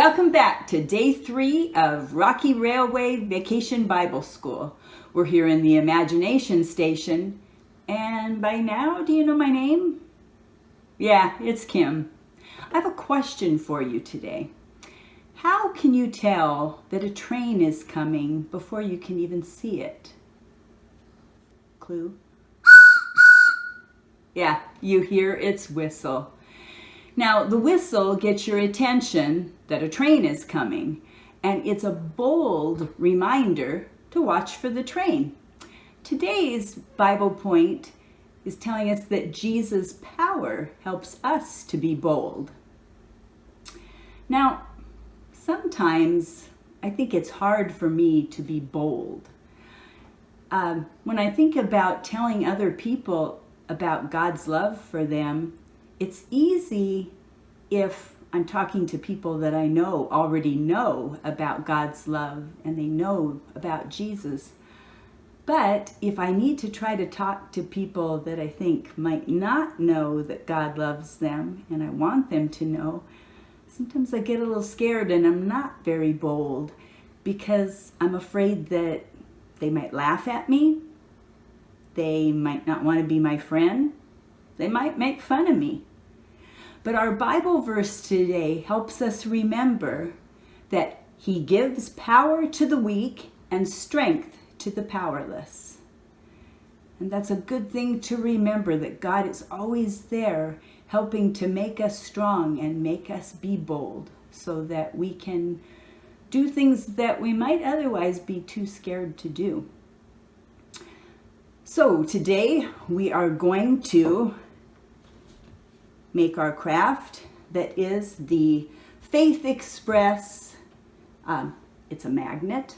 Welcome back to day 3 of Rocky Railway Vacation Bible School. We're here in the Imagination Station, and by now, do you know my name? Yeah, it's Kim. I have a question for you today. How can you tell that a train is coming before you can even see it? Clue? Yeah, you hear its whistle. Now, the whistle gets your attention that a train is coming, and it's a bold reminder to watch for the train. Today's Bible point is telling us that Jesus' power helps us to be bold. Now, sometimes I think it's hard for me to be bold. When I think about telling other people about God's love for them, it's easy if I'm talking to people that I know already know about God's love and they know about Jesus. But if I need to try to talk to people that I think might not know that God loves them and I want them to know, sometimes I get a little scared and I'm not very bold because I'm afraid that they might laugh at me, they might not want to be my friend, they might make fun of me. But our Bible verse today helps us remember that He gives power to the weak and strength to the powerless. And that's a good thing to remember, that God is always there helping to make us strong and make us be bold so that we can do things that we might otherwise be too scared to do. So today we are going to make our craft that is the Faith Express. It's a magnet,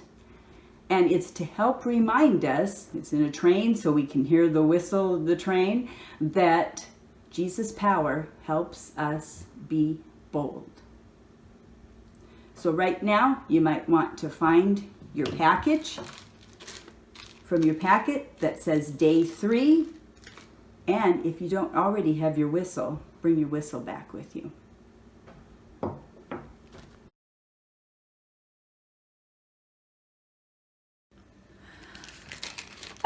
and it's to help remind us, it's in a train so we can hear the whistle of the train, that Jesus' power helps us be bold. So right now you might want to find your package from your packet that says day 3, and if you don't already have your whistle, bring your whistle back with you.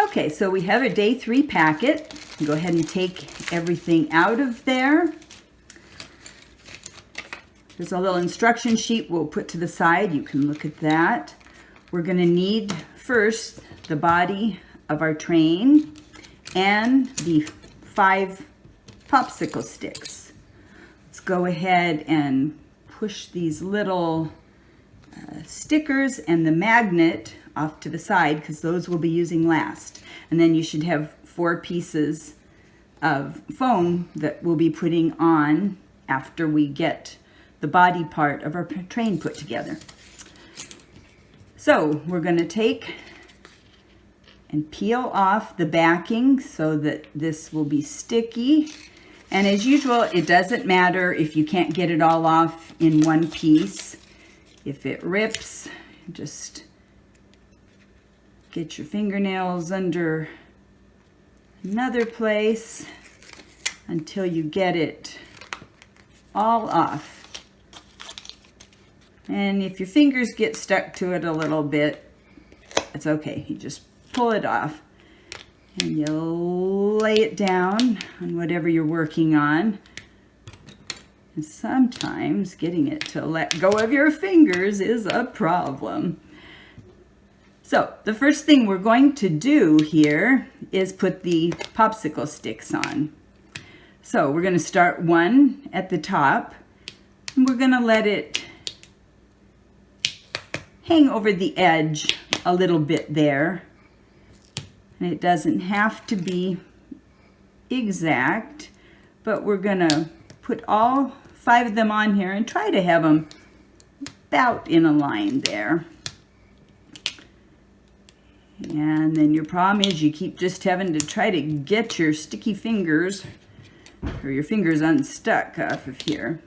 Okay, so we have a day 3 packet. Go ahead and take everything out of there. There's a little instruction sheet we'll put to the side. You can look at that. We're going to need first the body of our train and the 5 popsicle sticks. Let's go ahead and push these little stickers and the magnet off to the side because those we'll be using last. And then you should have 4 pieces of foam that we'll be putting on after we get the body part of our train put together. So we're going to take and peel off the backing so that this will be sticky. And as usual, it doesn't matter if you can't get it all off in one piece. If it rips, just get your fingernails under another place until you get it all off. And if your fingers get stuck to it a little bit, it's okay. You just pull it off and you'll lay it down on whatever you're working on. And sometimes getting it to let go of your fingers is a problem. So the first thing we're going to do here is put the popsicle sticks on. So we're going to start one at the top, and we're going to let it hang over the edge a little bit there. And it doesn't have to be exact, but we're going to put all 5 of them on here and try to have them about in a line there. And then your problem is you keep just having to try to get your sticky fingers or your fingers unstuck off of here.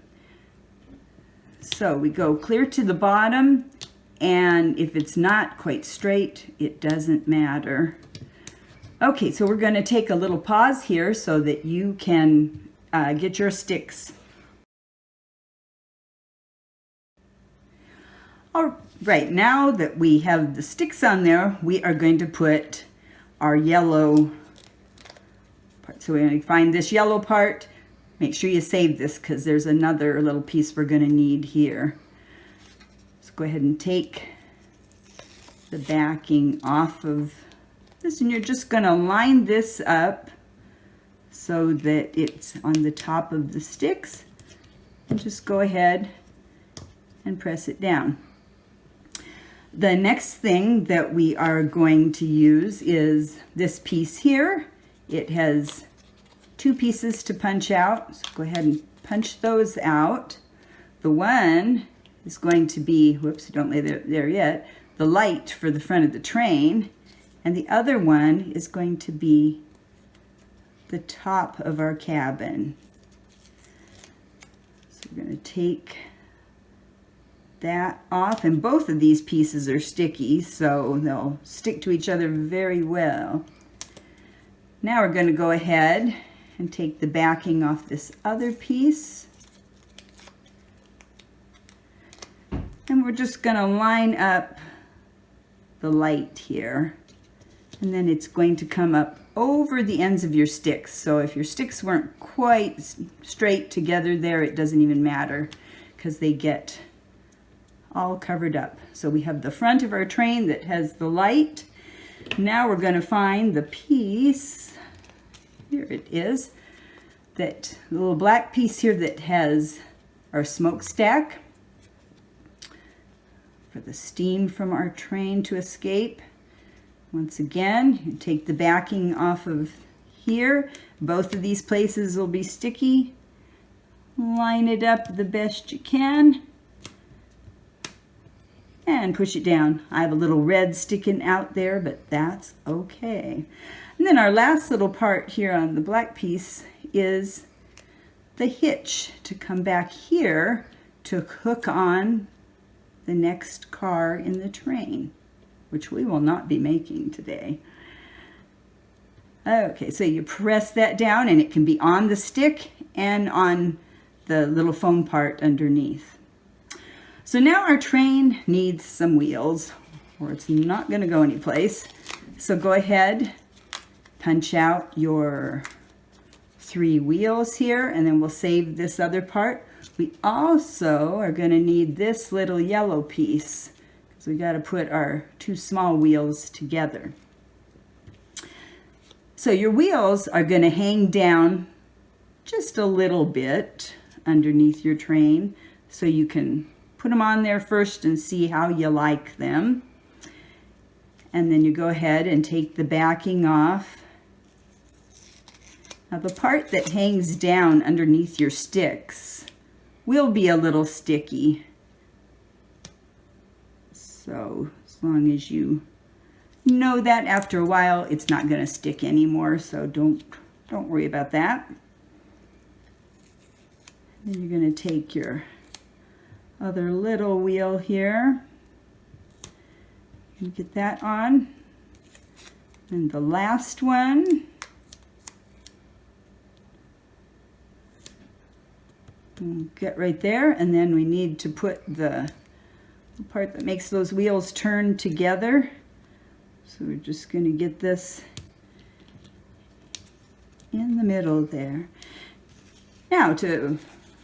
So we go clear to the bottom, and if it's not quite straight, it doesn't matter. Okay, so we're going to take a little pause here so that you can get your sticks All right, now that we have the sticks on there, we are going to put our yellow part. So we're going to find this yellow part. Make sure you save this because there's another little piece we're going to need here. Let's go ahead and take the backing off of this, and you're just going to line this up so that it's on the top of the sticks, and just go ahead and press it down. The next thing that we are going to use is this piece here. It has 2 pieces to punch out, so go ahead and punch those out. The one is going to be, whoops, don't lay there yet, the light for the front of the train, and the other one is going to be the top of our cabin. So we're going to take that off, and both of these pieces are sticky, so they'll stick to each other very well. Now we're going to go ahead and take the backing off this other piece, and we're just going to line up the light here, and then it's going to come up over the ends of your sticks. So if your sticks weren't quite straight together there, it doesn't even matter because they get all covered up. So we have the front of our train that has the light. Now we're going to find the piece, here it is, that little black piece here that has our smokestack for the steam from our train to escape. Once again, you take the backing off of here. Both of these places will be sticky. Line it up the best you can and push it down. I have a little red sticking out there, but that's okay. And then our last little part here on the black piece is the hitch to come back here to hook on the next car in the train, which we will not be making today. Okay, so you press that down and it can be on the stick and on the little foam part underneath. So now our train needs some wheels, or it's not going to go anyplace. So go ahead, punch out your 3 wheels here, and then we'll save this other part. We also are going to need this little yellow piece, because we got to put our 2 small wheels together. So your wheels are going to hang down just a little bit underneath your train, so you can put them on there first and see how you like them. And then you go ahead and take the backing off. Now the part that hangs down underneath your sticks will be a little sticky. So as long as you know that, after a while it's not going to stick anymore, so don't worry about that. Then you're going to take your other little wheel here and get that on. And the last one. We'll get right there, and then we need to put the part that makes those wheels turn together. So we're just going to get this in the middle there. Now to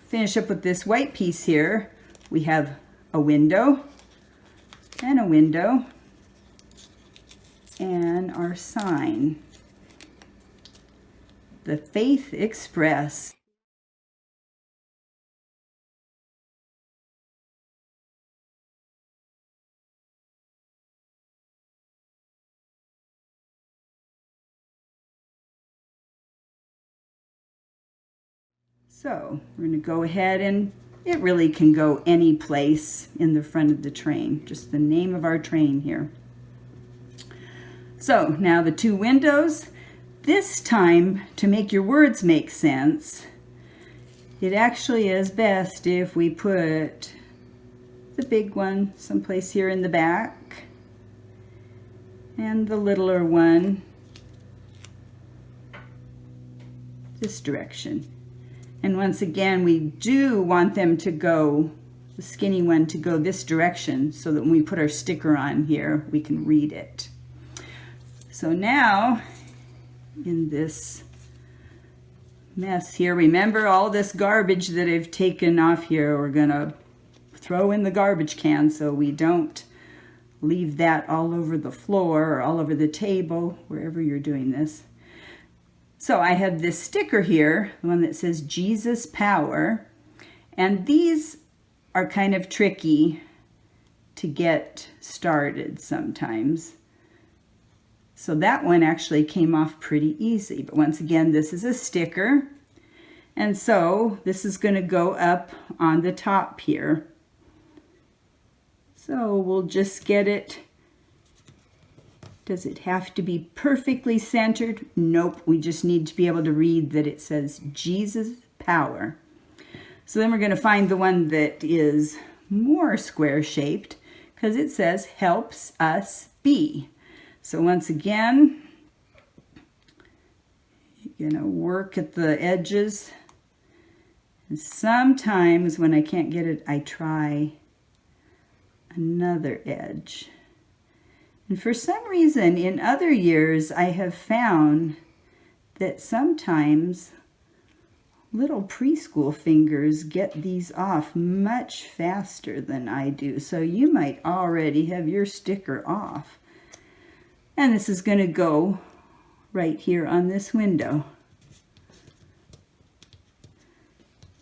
finish up with this white piece here, we have a window and a window and our sign, the Faith Express. So we're going to go ahead, and it really can go any place in the front of the train, just the name of our train here. So now the 2 windows. This time, to make your words make sense, it actually is best if we put the big one someplace here in the back and the littler one this direction. And once again, we do want them to go the skinny one to go this direction so that when we put our sticker on here, we can read it. So now, in this mess here, remember all this garbage that I've taken off here, we're gonna throw in the garbage can so we don't leave that all over the floor or all over the table, wherever you're doing this. So I have this sticker here, the one that says Jesus Power, and these are kind of tricky to get started sometimes. So that one actually came off pretty easy. But once again, this is a sticker. And so this is going to go up on the top here. So we'll just get it. Does it have to be perfectly centered? Nope. We just need to be able to read that it says Jesus Power. So then we're going to find the one that is more square shaped because it says helps us be. So once again, you're going to work at the edges. And sometimes when I can't get it, I try another edge. And for some reason, in other years, I have found that sometimes little preschool fingers get these off much faster than I do. So you might already have your sticker off. And this is going to go right here on this window.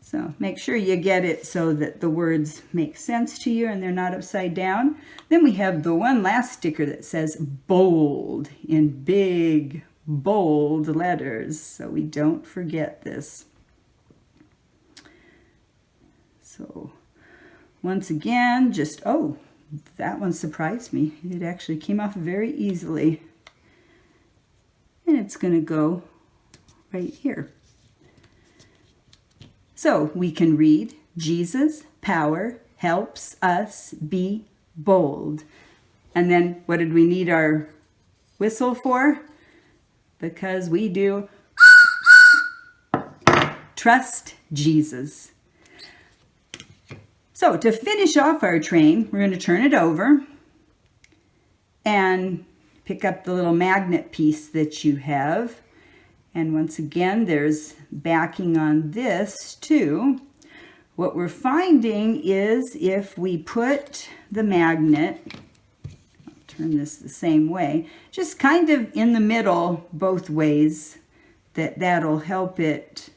So make sure you get it so that the words make sense to you and they're not upside down. Then we have the one last sticker that says bold in big, bold letters, so we don't forget this. So once again, just, oh, that one surprised me. It actually came off very easily. And it's going to go right here. So we can read, Jesus' power helps us be bold. And then what did we need our whistle for? Because we do trust Jesus. So to finish off our train, we're going to turn it over and pick up the little magnet piece that you have. And once again, there's backing on this too. What we're finding is if we put the magnet, I'll turn this the same way, just kind of in the middle both ways, that'll help it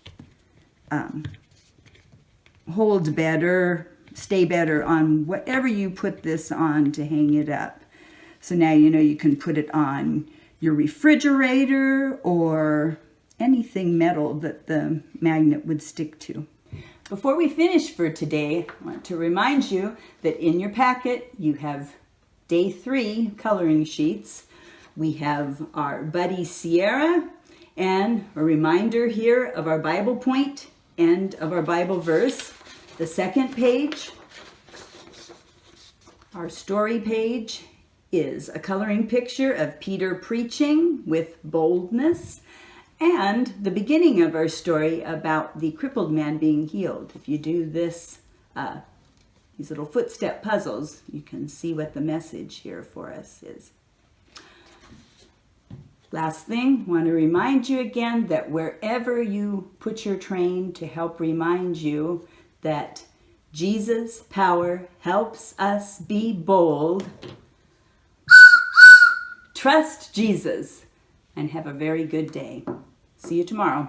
hold better, stay better on whatever you put this on to hang it up. So now you know you can put it on your refrigerator or anything metal that the magnet would stick to. Before we finish for today, I want to remind you that in your packet you have day 3 coloring sheets. We have our Buddy Sierra and a reminder here of our Bible point and of our Bible verse. The second page, our story page, is a coloring picture of Peter preaching with boldness, and the beginning of our story about the crippled man being healed. If you do this, these little footstep puzzles, you can see what the message here for us is. Last thing, I want to remind you again that wherever you put your train to help remind you that Jesus' power helps us be bold, trust Jesus and have a very good day. See you tomorrow.